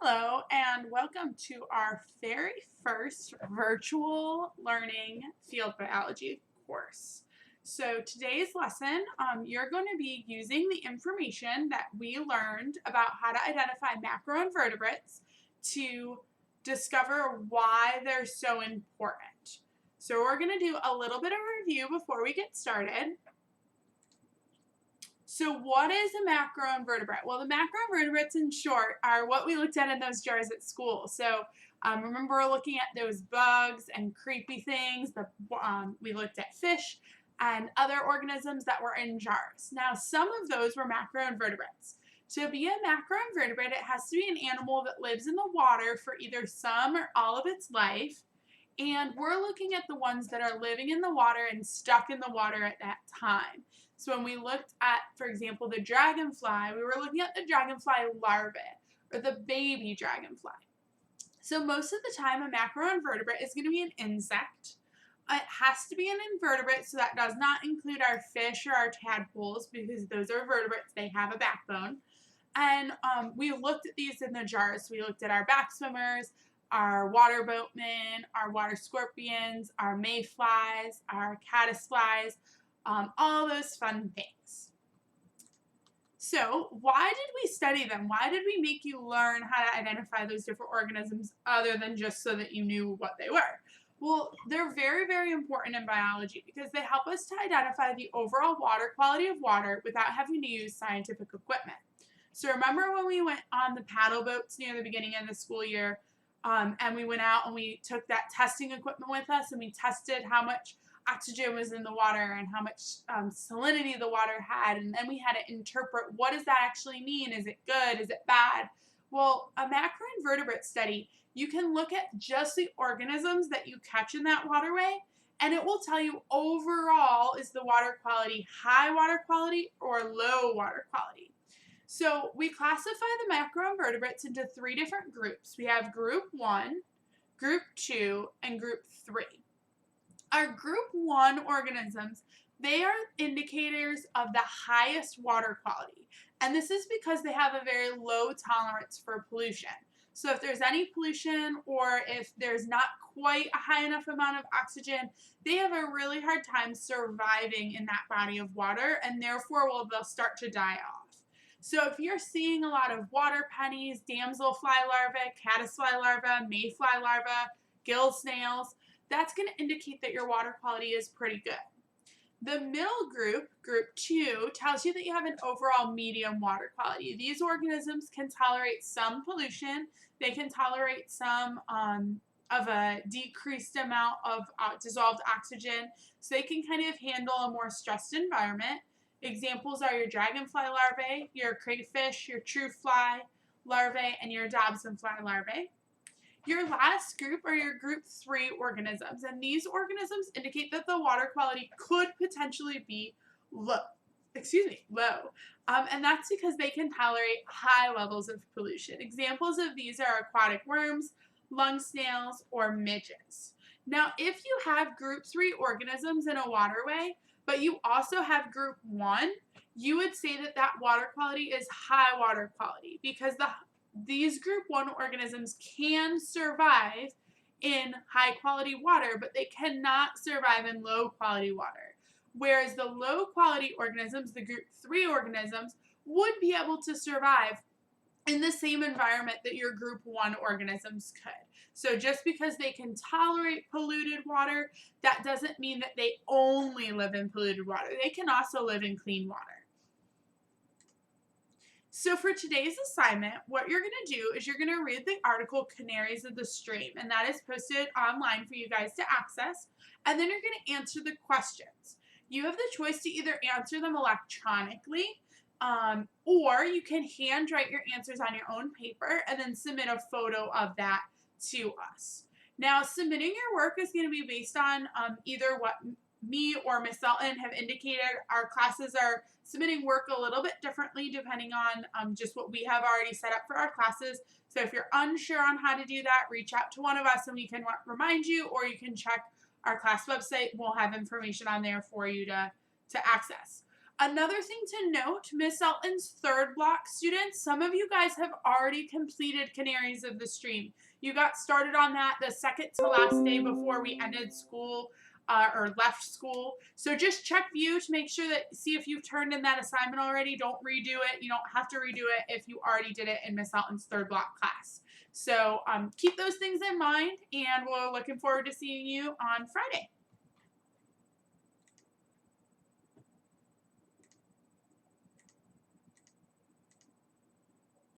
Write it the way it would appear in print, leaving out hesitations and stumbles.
Hello, and welcome to our very first virtual learning field biology course. So today's lesson, you're going to be using the information that we learned about how to identify macroinvertebrates to discover why they're so important. So we're going to do a little bit of review before we get started. So what is a macroinvertebrate? Well, the macroinvertebrates in short are what we looked at in those jars at school. So remember looking at those bugs and creepy things. We looked at fish and other organisms that were in jars. Now, some of those were macroinvertebrates. To be a macroinvertebrate, it has to be an animal that lives in the water for either some or all of its life. And we're looking at the ones that are living in the water and stuck in the water at that time. So when we looked at, for example, the dragonfly, we were looking at the dragonfly larvae or the baby dragonfly. So most of the time, a macroinvertebrate is going to be an insect. It has to be an invertebrate, so that does not include our fish or our tadpoles because those are vertebrates. They have a backbone. And we looked at these in the jars. We looked at our back swimmers, our water boatmen, our water scorpions, our mayflies, our caddisflies, all those fun things. So why did we study them? Why did we make you learn how to identify those different organisms other than just so that you knew what they were? Well, they're very, very important in biology because they help us to identify the overall water quality of water without having to use scientific equipment. So remember when we went on the paddle boats near the beginning of the school year, and we went out and we took that testing equipment with us and we tested how much oxygen was in the water and how much salinity the water had, and then we had to interpret what does that actually mean? Is it good? Is it bad? Well, a macroinvertebrate study, you can look at just the organisms that you catch in that waterway, and it will tell you overall is the water quality high water quality or low water quality. So we classify the macroinvertebrates into three different groups. We have group 1, group 2, and group 3. Our group 1 organisms, they are indicators of the highest water quality. And this is because they have a very low tolerance for pollution. So if there's any pollution or if there's not quite a high enough amount of oxygen, they have a really hard time surviving in that body of water, and therefore they'll start to die off. So if you're seeing a lot of water pennies, damselfly larvae, caddisfly larvae, mayfly larvae, gill snails, that's going to indicate that your water quality is pretty good. The middle group, group 2, tells you that you have an overall medium water quality. These organisms can tolerate some pollution. They can tolerate some of a decreased amount of dissolved oxygen, so they can kind of handle a more stressed environment. Examples are your dragonfly larvae, your crayfish, your true fly larvae, and your dobsonfly larvae. Your last group are your group 3 organisms, and these organisms indicate that the water quality could potentially be low. And that's because they can tolerate high levels of pollution. Examples of these are aquatic worms, lung snails, or midges. Now, if you have group 3 organisms in a waterway, but you also have group 1, you would say that that water quality is high water quality because these group 1 organisms can survive in high quality water, but they cannot survive in low quality water. Whereas the low quality organisms, the group 3 organisms, would be able to survive in the same environment that your group 1 organisms could. So just because they can tolerate polluted water, that doesn't mean that they only live in polluted water. They can also live in clean water. So for today's assignment, what you're going to do is you're going to read the article Canaries of the Stream, and that is posted online for you guys to access, and then you're going to answer the questions. You have the choice to either answer them electronically, or you can handwrite your answers on your own paper and then submit a photo of that to us. Now, submitting your work is going to be based on either what me or Miss Selton have indicated. Our classes are submitting work a little bit differently depending on just what we have already set up for our classes. So if you're unsure on how to do that, reach out to one of us and we can remind you, or you can check our class website. We'll have information on there for you to access. Another thing to note, Miss Elton's third block students, some of you guys have already completed Canaries of the Stream. You got started on that the second to last day before we ended school or left school. So just check view to make sure that, see if you've turned in that assignment already. Don't redo it. You don't have to redo it if you already did it in Miss Elton's third block class. So keep those things in mind, and we're looking forward to seeing you on Friday.